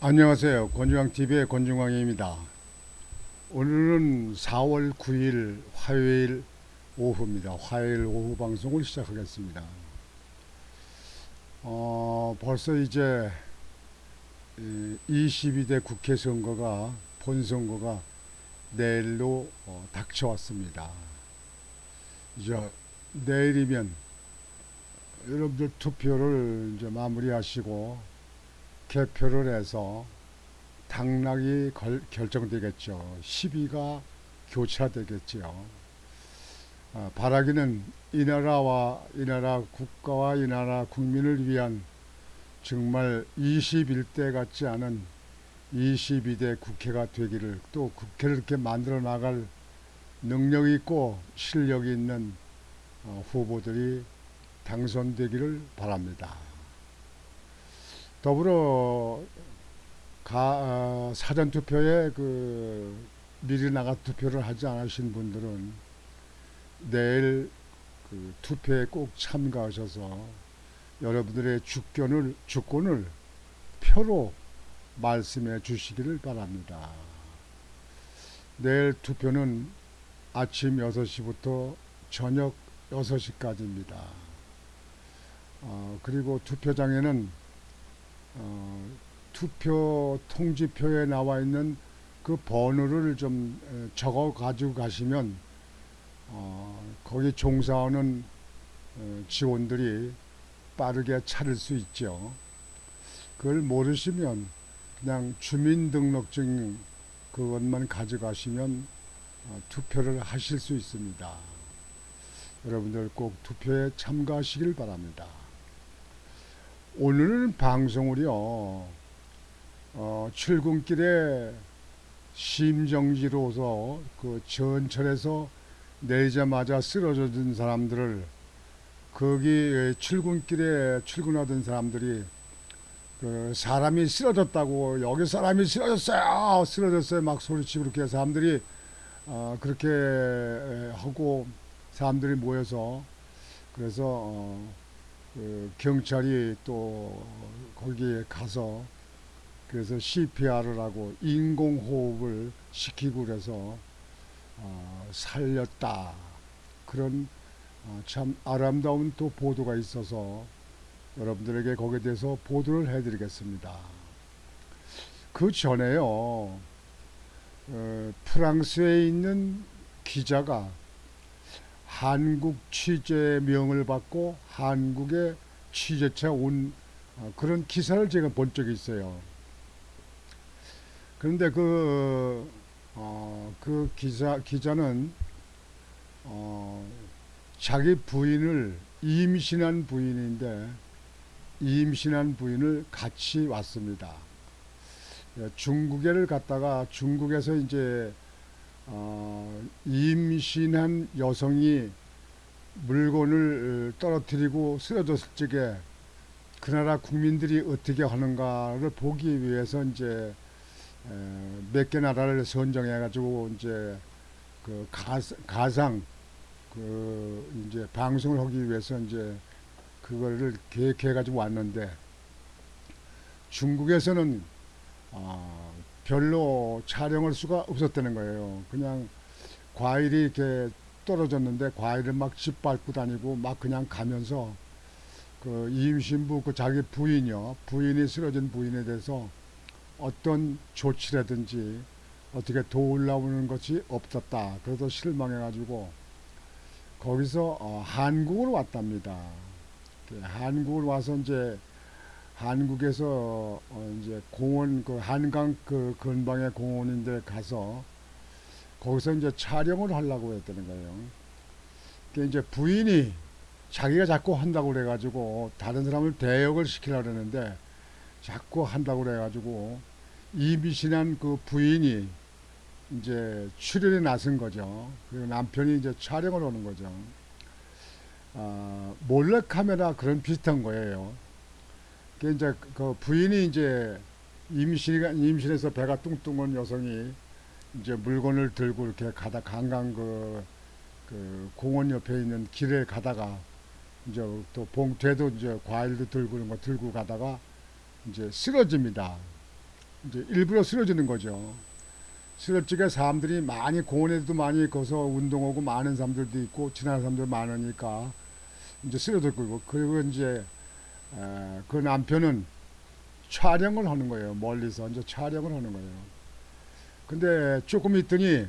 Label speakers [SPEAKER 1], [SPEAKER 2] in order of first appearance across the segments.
[SPEAKER 1] 안녕하세요. 권중광TV의 권중광입니다. 오늘은 4월 9일 화요일 오후입니다. 화요일 오후 방송을 시작하겠습니다. 벌써 이제 22대 국회 선거가 본선거가 내일로 닥쳐왔습니다. 이제 내일이면 여러분들 투표를 이제 마무리하시고 개표를 해서 당락이 결정되겠죠. 10위가 교차되겠죠. 바라기는 이 나라 국가와 이 나라 국민을 위한 정말 21대 같지 않은 22대 국회가 되기를, 또 국회를 이렇게 만들어 나갈 능력 있고 실력이 있는 후보들이 당선되기를 바랍니다. 더불어 사전투표에 미리 나가 투표를 하지 않으신 분들은 내일 투표에 꼭 참가하셔서 여러분들의 주권을 표로 말씀해 주시기를 바랍니다. 내일 투표는 아침 6시부터 저녁 6시까지입니다. 그리고 투표장에는 투표 통지표에 나와 있는 그 번호를 좀 적어 가지고 가시면 거기 종사하는 직원들이 빠르게 찾을 수 있죠. 그걸 모르시면 그냥 주민등록증 그것만 가져가시면 투표를 하실 수 있습니다. 여러분들 꼭 투표에 참가하시길 바랍니다. 오늘은 방송을요, 출근길에 심정지로서 그 전철에서 내리자마자 쓰러진 사람들을, 거기 출근길에 출근하던 사람들이 사람이 쓰러졌다고, 여기 사람이 쓰러졌어요 막 소리치고, 그렇게 사람들이 그렇게 하고 사람들이 모여서, 그래서 경찰이 또 거기에 가서 그래서 CPR을 하고 인공호흡을 시키고 그래서 살렸다. 그런 참 아름다운 또 보도가 있어서 여러분들에게 거기에 대해서 보도를 해드리겠습니다. 그 전에요, 프랑스에 있는 기자가 한국 취재 명을 받고 한국에 취재차 온 그런 기사를 제가 본 적이 있어요. 그런데 그 기자는 자기 부인을, 임신한 부인인데 임신한 부인을 같이 왔습니다. 중국에를 갔다가 중국에서 이제 임신한 여성이 물건을 떨어뜨리고 쓰러졌을 적에 그 나라 국민들이 어떻게 하는가를 보기 위해서 이제 몇 개 나라를 선정해 가지고 이제 그 가상 이제 방송을 하기 위해서 이제 그거를 계획해 가지고 왔는데, 중국에서는 별로 촬영할 수가 없었다는 거예요. 그냥 과일이 이렇게 떨어졌는데 과일을 막 짓밟고 다니고 막 그냥 가면서 그 임신부 자기 부인이 쓰러진 부인에 대해서 어떤 조치라든지 어떻게 도우려는 것이 없었다. 그래서 실망해가지고 거기서 한국으로 왔답니다. 한국을 와서 이제 한국에서 이제 공원, 한강 근방의 공원인데 가서 거기서 이제 촬영을 하려고 했다는 거예요. 이제 부인이 자기가 자꾸 한다고 그래가지고 다른 사람을 대역을 시키려고 그러는데 자꾸 한다고 그래가지고 임신한 그 부인이 이제 출연에 나선 거죠. 그리고 남편이 이제 촬영을 하는 거죠. 몰래카메라 그런 비슷한 거예요. 이제 그 부인이 이제 임신해서 배가 뚱뚱한 여성이 이제 물건을 들고 이렇게 가다 강강 그 공원 옆에 있는 길에 가다가 이제 또 봉투에도 이제 과일도 들고 이런 거 들고 가다가 이제 쓰러집니다. 이제 일부러 쓰러지는 거죠. 쓰러지게 사람들이 많이 공원에도 많이 거서 운동하고 많은 사람들도 있고 지나는 사람들 많으니까 이제 쓰러졌고 그리고 이제 그 남편은 촬영을 하는 거예요. 멀리서 이제 촬영을 하는 거예요. 근데 조금 있더니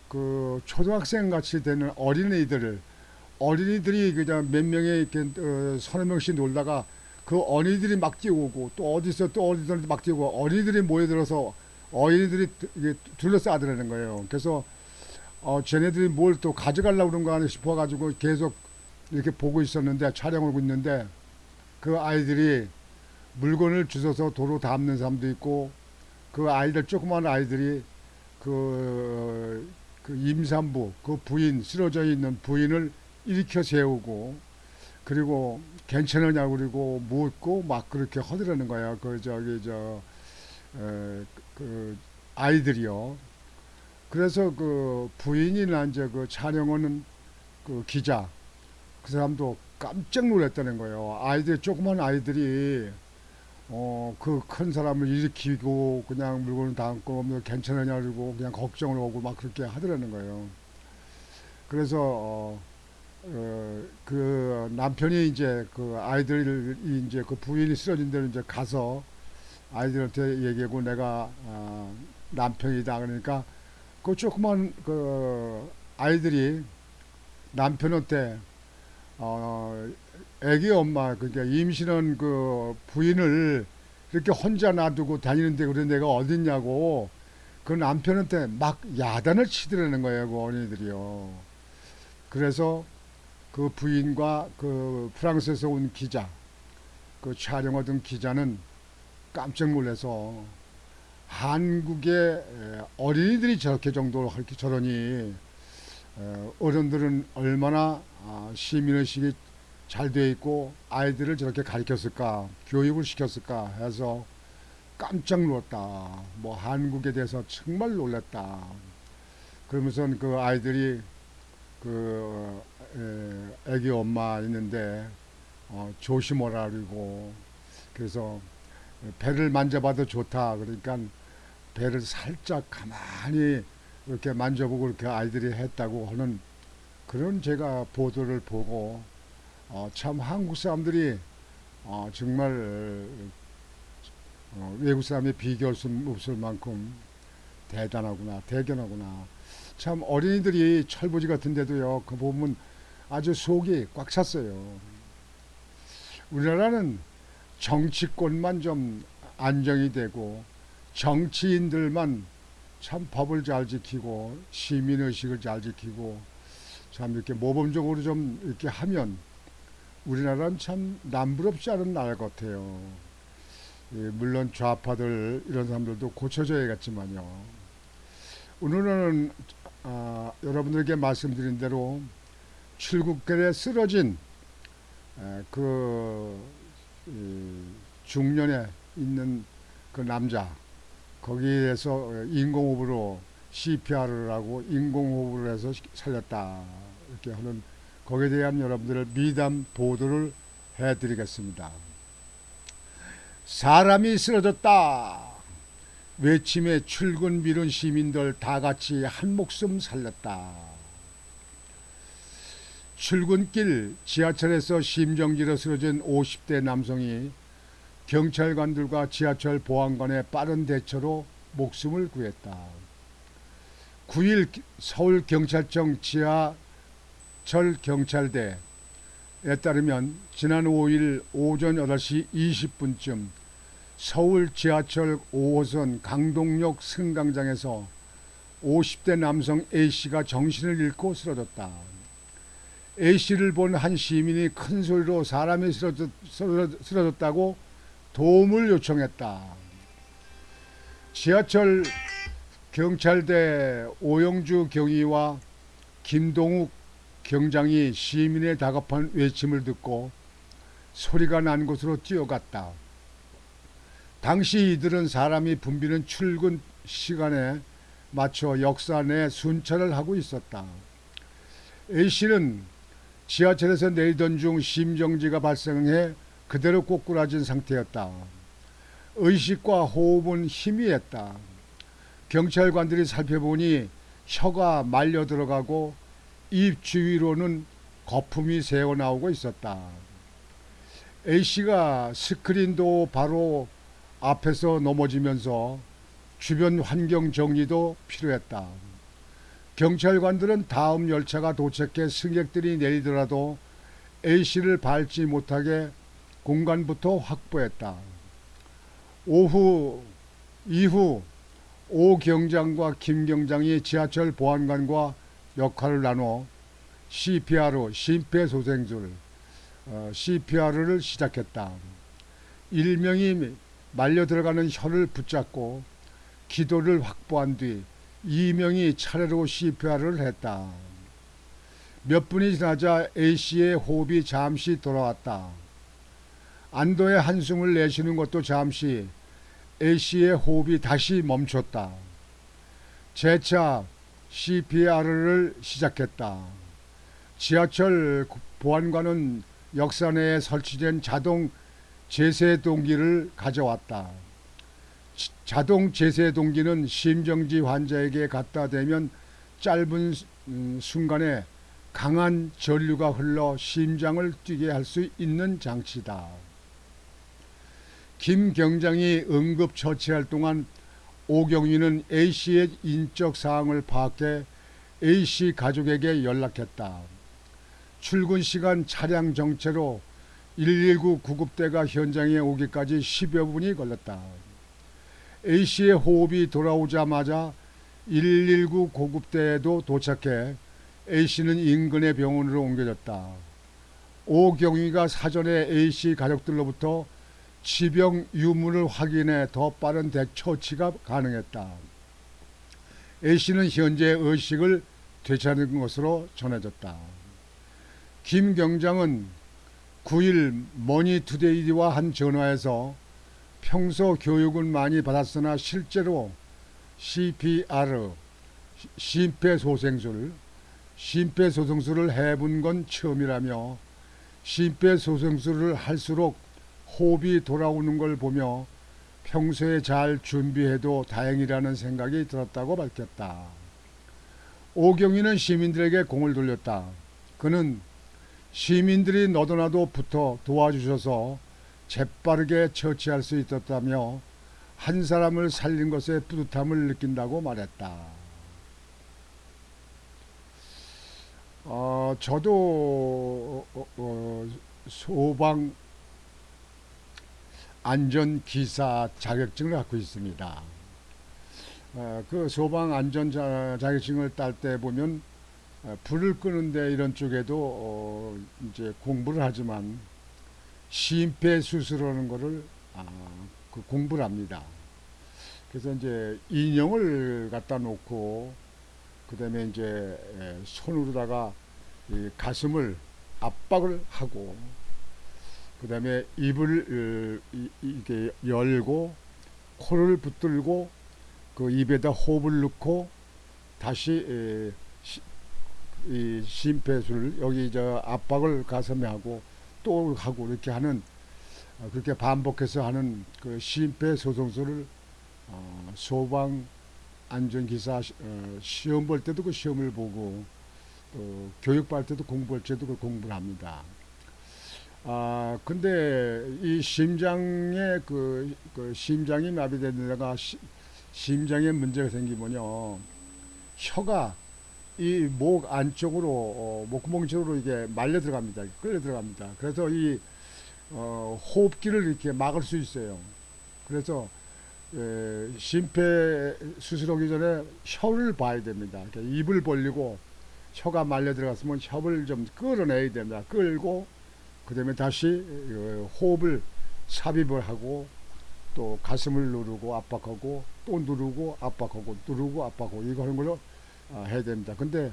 [SPEAKER 1] 그 초등학생 같이 되는 어린이들이 그냥 몇 명이 이렇게 서너 명씩 놀다가 그 어린이들이 막 뛰어오고 또 어디서 또 어린이들이 막 뛰어오고 어린이들이 모여들어서 어린이들이 둘러싸더라는 거예요. 그래서 쟤네들이 뭘 또 가져가려고 그런 거 아니야 싶어가지고 계속 이렇게 보고 있었는데 촬영하고 있는데 그 아이들이 물건을 주워서 도로 담는 사람도 있고 그 아이들 조그만 아이들이 그 임산부 그 부인 쓰러져 있는 부인을 일으켜 세우고 그리고 괜찮으냐고 그리고 묻고 막 그렇게 하더라는 거야. 그 저기 그 아이들이요. 그래서 그 부인이나 이제 그 촬영하는 그 기자 그 사람도 깜짝 놀랐다는 거예요. 조그만 아이들이 그 큰 사람을 일으키고 그냥 물건을 담고 뭐 괜찮으냐 그러고 그냥 걱정을 하고 막 그렇게 하더라는 거예요. 그래서 그 남편이 이제 그 아이들이 이제 그 부인이 쓰러진 데로 이제 가서 아이들한테 얘기하고 내가 남편이다 그러니까 그 조그만 그 아이들이 남편한테 애기 엄마 그러니까 임신한 그 부인을 이렇게 혼자 놔두고 다니는데 그래 내가 어딨냐고 그 남편한테 막 야단을 치더라는 거예요 그 어린이들이요. 그래서 그 부인과 그 프랑스에서 온 기자 그 촬영하던 기자는 깜짝 놀라서 한국의 어린이들이 저렇게 정도로 저러니 어른들은 얼마나 시민의식이 잘 돼 있고 아이들을 저렇게 가르쳤을까 교육을 시켰을까 해서 깜짝 놀랐다. 뭐 한국에 대해서 정말 놀랐다. 그러면서 그 아이들이 그 애기 엄마 있는데 조심하라 그러고 그래서 배를 만져봐도 좋다. 그러니까 배를 살짝 가만히 이렇게 만져보고 이렇게 아이들이 했다고 하는 그런 제가 보도를 보고 참 한국 사람들이 정말 외국 사람이 비교할 수 없을 만큼 대단하구나 대견하구나. 참 어린이들이 철부지 같은데도요 그 보면 아주 속이 꽉 찼어요. 우리나라는 정치권만 좀 안정이 되고 정치인들만 참 법을 잘 지키고 시민의식을 잘 지키고 참 이렇게 모범적으로 좀 이렇게 하면 우리나라는 참 남부럽지 않은 나라 같아요. 물론 좌파들 이런 사람들도 고쳐줘야겠지만요. 오늘은 여러분들에게 말씀드린 대로 출국길에 쓰러진 그 중년에 있는 그 남자 거기에서 인공호흡으로 CPR을 하고 인공호흡을 해서 살렸다 이렇게 하는 거기에 대한 여러분들의 미담 보도를 해드리겠습니다. 사람이 쓰러졌다 외침에 출근 미룬 시민들 다 같이 한 목숨 살렸다. 출근길 지하철에서 심정지로 쓰러진 50대 남성이 경찰관들과 지하철 보안관의 빠른 대처로 목숨을 구했다. 9일 서울경찰청 지하철 경찰대에 따르면 지난 5일 오전 8시 20분쯤 서울 지하철 5호선 강동역 승강장에서 50대 남성 A씨가 정신을 잃고 쓰러졌다. A씨를 본 한 시민이 큰 소리로 사람이 쓰러졌다고 도움을 요청했다. 지하철 경찰대 오영주 경위와 김동욱 경장이 시민의 다급한 외침을 듣고 소리가 난 곳으로 뛰어갔다. 당시 이들은 사람이 붐비는 출근 시간에 맞춰 역사 내 순찰을 하고 있었다. A씨는 지하철에서 내리던 중 심정지가 발생해 그대로 꼬꾸라진 상태였다. 의식과 호흡은 희미했다. 경찰관들이 살펴보니 혀가 말려 들어가고 입 주위로는 거품이 새어나오고 있었다. A씨가 스크린도 바로 앞에서 넘어지면서 주변 환경 정리도 필요했다. 경찰관들은 다음 열차가 도착해 승객들이 내리더라도 A씨를 밟지 못하게 공간부터 확보했다. 이후 오 경장과 김 경장이 지하철 보안관과 역할을 나눠 CPR, 심폐소생술, CPR을 시작했다. 일명이 말려 들어가는 혀를 붙잡고 기도를 확보한 뒤 이명이 차례로 CPR을 했다. 몇 분이 지나자 A씨의 호흡이 잠시 돌아왔다. 안도의 한숨을 내쉬는 것도 잠시 A씨의 호흡이 다시 멈췄다. 재차 CPR을 시작했다. 지하철 보안관은 역사 내에 설치된 자동 제세동기를 가져왔다. 자동 제세동기는 심정지 환자에게 갖다 대면 짧은 순간에 강한 전류가 흘러 심장을 뛰게 할 수 있는 장치다. 김 경장이 응급처치할 동안 오경위는 A씨의 인적 사항을 파악해 A씨 가족에게 연락했다. 출근 시간 차량 정체로 119 구급대가 현장에 오기까지 10여 분이 걸렸다. A씨의 호흡이 돌아오자마자 119 구급대에도 도착해 A씨는 인근의 병원으로 옮겨졌다. 오경위가 사전에 A씨 가족들로부터 지병 유무를 확인해 더 빠른 처치가 가능했다. A씨는 현재 의식을 되찾은 것으로 전해졌다. 김 경장은 9일 머니투데이와 한 전화에서 평소 교육은 많이 받았으나 실제로 CPR, 심폐소생술을 해본 건 처음이라며 심폐소생술을 할수록 호흡이 돌아오는 걸 보며 평소에 잘 준비해도 다행이라는 생각이 들었다고 밝혔다. 오경위는 시민들에게 공을 돌렸다. 그는 시민들이 너도나도 붙어 도와주셔서 재빠르게 처치할 수 있었다며 한 사람을 살린 것에 뿌듯함을 느낀다고 말했다. 저도 소방 안전기사 자격증을 갖고 있습니다. 그 소방 안전 자격증을 딸 때 보면 불을 끄는데 이런 쪽에도 이제 공부를 하지만 심폐수술하는 거를 그 공부를 합니다. 그래서 이제 인형을 갖다 놓고 그다음에 이제 손으로다가 이 가슴을 압박을 하고 그다음에 입을 이렇게 열고 코를 붙들고 그 입에다 호흡을 넣고 다시 이 심폐술 여기 저 압박을 가슴에 하고 또 하고 이렇게 하는 그렇게 반복해서 하는 그 심폐소생술을 소방 안전기사 시험 볼 때도 그 시험을 보고 또 교육 받을 때도 공부할 때도 그 공부를 합니다. 근데 이 심장에 심장이 마비된 데다가 심장에 문제가 생기면요 혀가 이 목 안쪽으로 목구멍 쪽으로 이게 말려 들어갑니다. 끌려 들어갑니다. 그래서 이 호흡기를 이렇게 막을 수 있어요. 그래서 심폐수술하기 전에 혀를 봐야 됩니다. 입을 벌리고 혀가 말려 들어갔으면 혀를 좀 끌어내야 됩니다. 끌고 그 다음에 다시 호흡을 삽입을 하고 또 가슴을 누르고 압박하고 또 누르고 압박하고 누르고 압박하고 이거 하는 걸로 해야 됩니다. 근데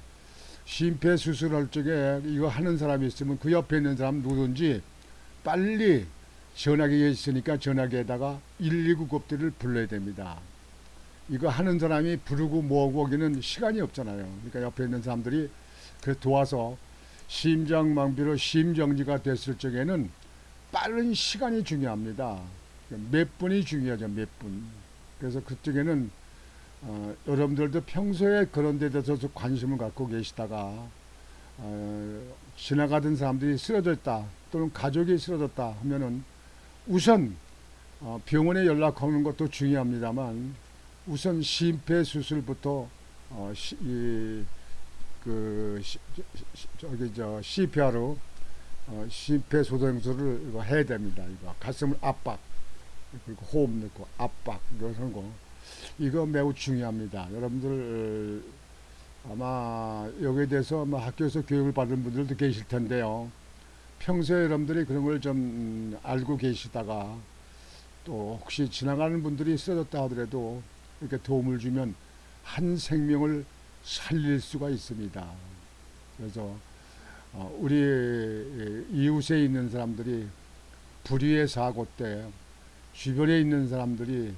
[SPEAKER 1] 심폐수술할 적에 이거 하는 사람이 있으면 그 옆에 있는 사람 누구든지 빨리 전화기가 있으니까 전화기에다가 119 급대를 불러야 됩니다. 이거 하는 사람이 부르고 뭐하고 하기는 시간이 없잖아요. 그러니까 옆에 있는 사람들이 그래서 도와서 심장마비로 심정지가 됐을 적에는 빠른 시간이 중요합니다. 몇 분이 중요하죠, 몇 분. 그래서 그쪽에는 여러분들도 평소에 그런 데 대해서 관심을 갖고 계시다가 지나가던 사람들이 쓰러졌다 또는 가족이 쓰러졌다 하면은 우선 병원에 연락하는 것도 중요합니다만 우선 심폐수술부터 CPR로 심폐소생술을 이거 해야 됩니다. 이거 가슴을 압박 그리고 호흡 넣고 압박 이거 하는 거 이거 매우 중요합니다. 여러분들 아마 여기에 대해서 아마 학교에서 교육을 받은 분들도 계실 텐데요. 평소에 여러분들이 그런 걸 좀 알고 계시다가 또 혹시 지나가는 분들이 쓰러졌다 하더라도 이렇게 도움을 주면 한 생명을 살릴 수가 있습니다. 그래서 우리 이웃에 있는 사람들이 불의의 사고 때 주변에 있는 사람들이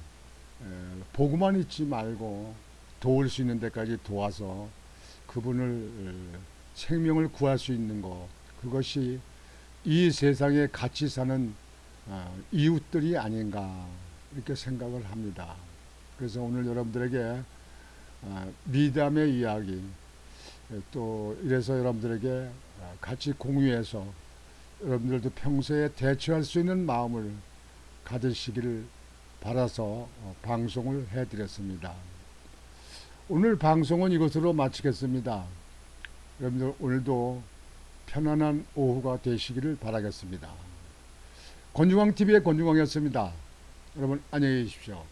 [SPEAKER 1] 보고만 있지 말고 도울 수 있는 데까지 도와서 그분을 생명을 구할 수 있는 것 그것이 이 세상에 같이 사는 이웃들이 아닌가 이렇게 생각을 합니다. 그래서 오늘 여러분들에게 미담의 이야기 또 이래서 여러분들에게 같이 공유해서 여러분들도 평소에 대처할 수 있는 마음을 가지시기를 바라서 방송을 해드렸습니다. 오늘 방송은 이것으로 마치겠습니다. 여러분들 오늘도 편안한 오후가 되시기를 바라겠습니다. 권중광TV의 권중광이었습니다. 여러분 안녕히 계십시오.